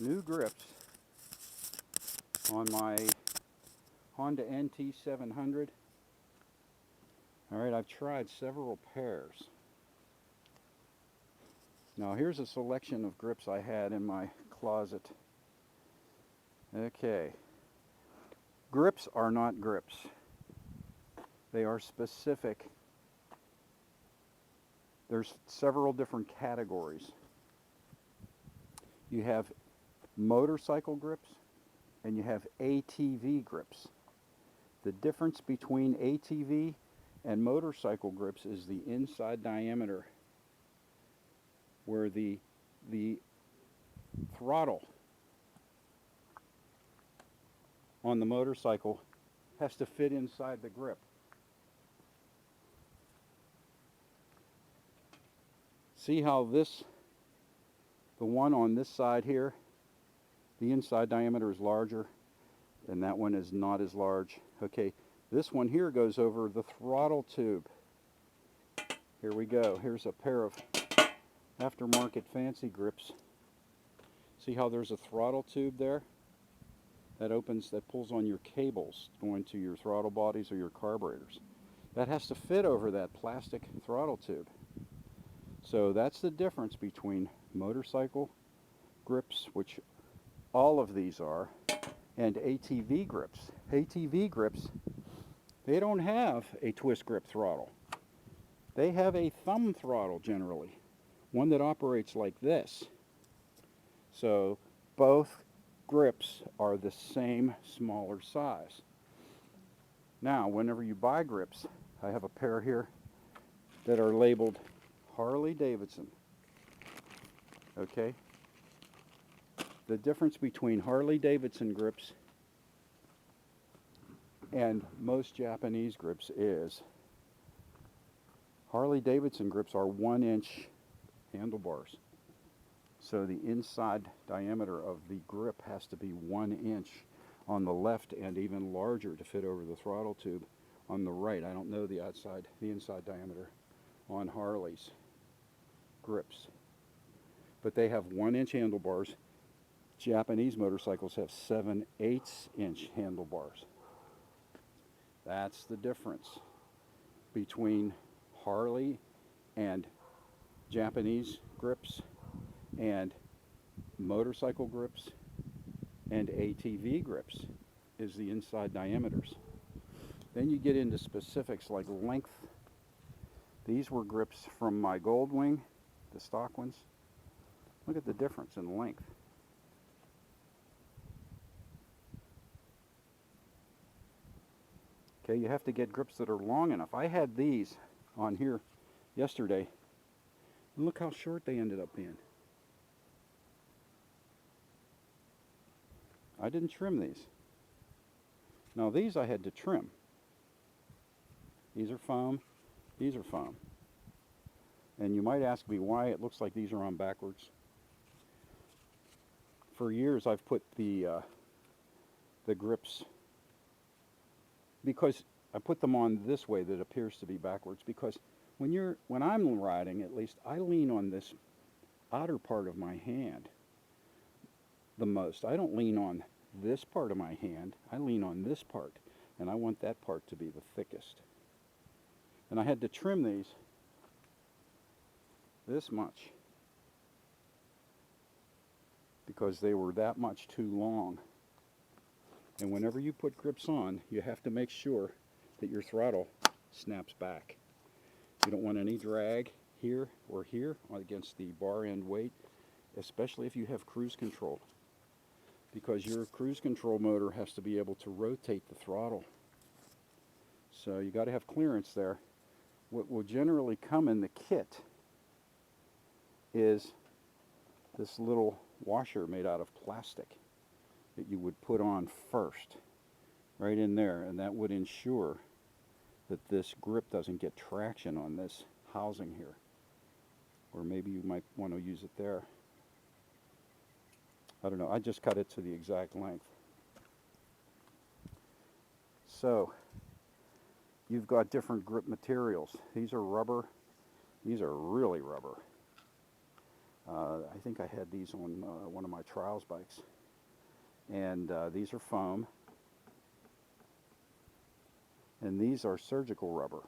new grips on my Honda NT 700. Alright, I've tried several pairs. Now here's a selection of grips I had in my closet. Okay. Grips are not grips. They are specific. There's several different categories. You have motorcycle grips and you have ATV grips. The difference between ATV and motorcycle grips is the inside diameter, where the throttle on the motorcycle has to fit inside the grip. See how the one on this side here, the inside diameter is larger and that one is not as large. Okay, this one here goes over the throttle tube. Here we go. Here's a pair of aftermarket fancy grips. See how there's a throttle tube there? That pulls on your cables going to your throttle bodies or your carburetors. That has to fit over that plastic throttle tube. So that's the difference between motorcycle grips, which all of these are, and ATV grips. ATV grips, they don't have a twist grip throttle. They have a thumb throttle generally, one that operates like this. So both grips are the same smaller size. Now, whenever you buy grips, I have a pair here that are labeled Harley-Davidson. Okay? The difference between Harley-Davidson grips and most Japanese grips is Harley-Davidson grips are 1-inch handlebars. So the inside diameter of the grip has to be 1 inch on the left and even larger to fit over the throttle tube on the right. I don't know the inside diameter on Harley's grips. But they have 1-inch handlebars. Japanese motorcycles have 7/8 inch handlebars. That's the difference between Harley and Japanese grips and motorcycle grips and ATV grips, is the inside diameters. Then you get into specifics like length. These were grips from my Goldwing, the stock ones. Look at the difference in length. Okay, you have to get grips that are long enough. I had these on here yesterday, and look how short they ended up being. I didn't trim these. Now these I had to trim. These are foam, these are foam. And you might ask me why it looks like these are on backwards. For years I've put the grips, because I put them on this way that appears to be backwards, because when I'm riding, at least, I lean on this outer part of my hand the most. I don't lean on this part of my hand, I lean on this part, and I want that part to be the thickest. And I had to trim these this much because they were that much too long. And whenever you put grips on, you have to make sure that your throttle snaps back. You don't want any drag here or here against the bar end weight, especially if you have cruise control, because your cruise control motor has to be able to rotate the throttle. So you got to have clearance there. What will generally come in the kit is this little washer made out of plastic that you would put on first, right in there, and that would ensure that this grip doesn't get traction on this housing here. Or maybe you might want to use it there. I don't know, I just cut it to the exact length. So, you've got different grip materials. These are rubber. These are really rubber. I think I had these on one of my trials bikes. And these are foam. And these are surgical rubber.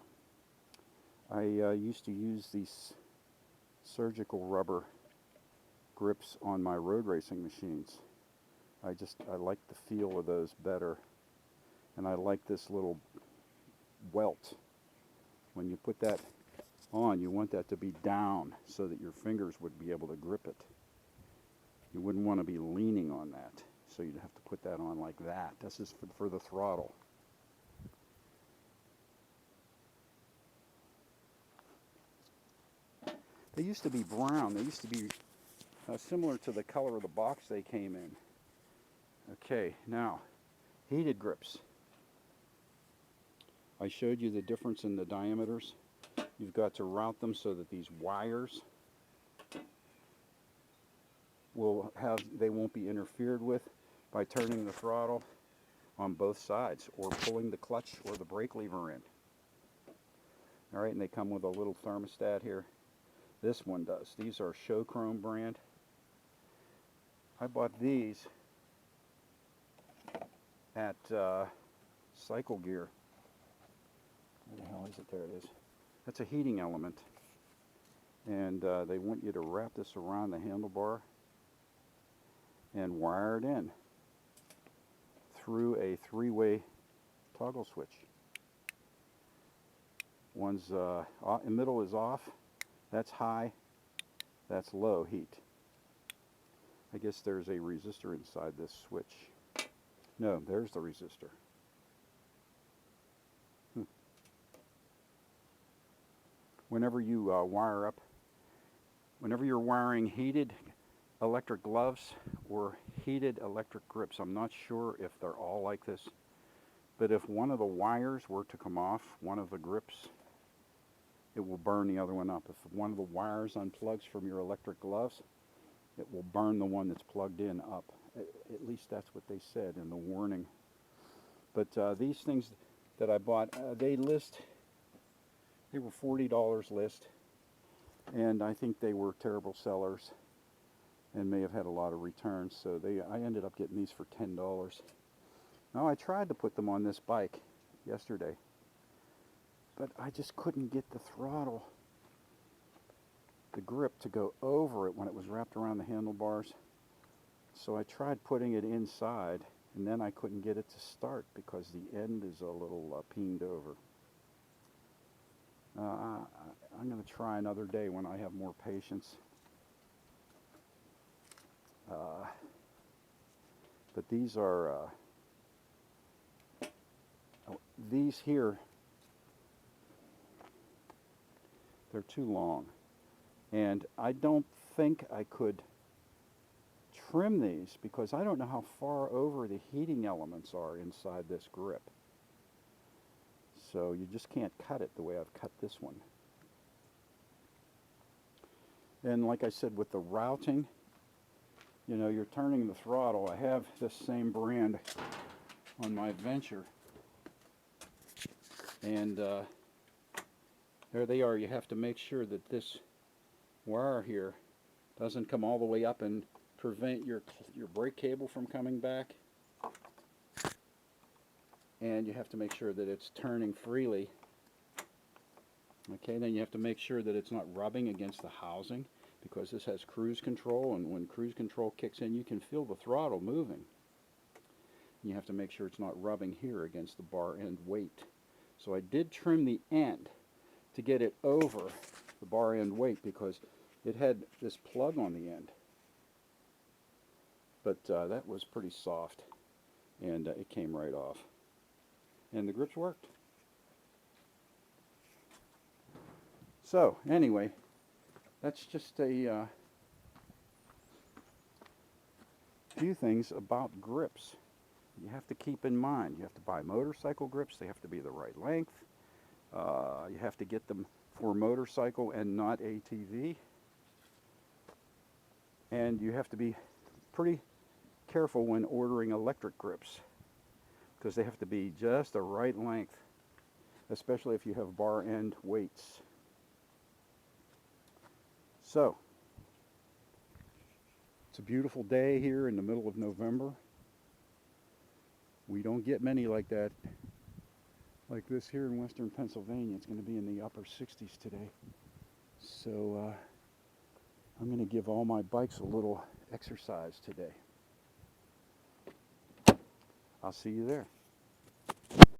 I used to use these surgical rubber grips on my road racing machines. I like the feel of those better. And I like this little welt. When you put that on, you want that to be down so that your fingers would be able to grip it. You wouldn't want to be leaning on that, so you'd have to put that on like that. This is for the throttle. They used to be brown. They used to be similar to the color of the box they came in. Okay, now, heated grips. I showed you the difference in the diameters. You've got to route them so that these wires they won't be interfered with by turning the throttle on both sides or pulling the clutch or the brake lever in. All right, and they come with a little thermostat here. This one does. These are Showchrome brand. I bought these at Cycle Gear. Where the hell is it? There it is. That's a heating element. And they want you to wrap this around the handlebar and wire it in through a three-way toggle switch. One's in middle is off. That's high. That's low heat. I guess there's a resistor inside this switch. No, there's the resistor. Whenever you wire up, whenever you're wiring heated electric gloves or heated electric grips, I'm not sure if they're all like this, but if one of the wires were to come off one of the grips, it will burn the other one up. If one of the wires unplugs from your electric gloves, it will burn the one that's plugged in up. At least that's what they said in the warning. But these things that I bought, they were $40 list, and I think they were terrible sellers and may have had a lot of returns, so I ended up getting these for $10. Now, I tried to put them on this bike yesterday, but I just couldn't get the throttle, the grip, to go over it when it was wrapped around the handlebars. So I tried putting it inside, and then I couldn't get it to start because the end is a little peened over. I'm going to try another day when I have more patience. But these are, these here, they're too long. And I don't think I could trim these because I don't know how far over the heating elements are inside this grip. So you just can't cut it the way I've cut this one. And like I said, with the routing, you know, you're turning the throttle. I have this same brand on my Venture. And there they are. You have to make sure that this wire here doesn't come all the way up and prevent your brake cable from coming back. And you have to make sure that it's turning freely. Okay, then you have to make sure that it's not rubbing against the housing, because this has cruise control, and when cruise control kicks in, you can feel the throttle moving. And you have to make sure it's not rubbing here against the bar end weight. So I did trim the end to get it over the bar end weight because it had this plug on the end. But that was pretty soft, and it came right off. And the grips worked. So anyway, that's just a few things about grips you have to keep in mind. You have to buy motorcycle grips. They have to be the right length. You have to get them for motorcycle and not ATV. And you have to be pretty careful when ordering electric grips, because they have to be just the right length, especially if you have bar end weights. So, It's a beautiful day here in the middle of November. We don't get many like that, like this here in western Pennsylvania. It's going to be in the upper 60s today. So I'm going to give all my bikes a little exercise today. I'll see you there.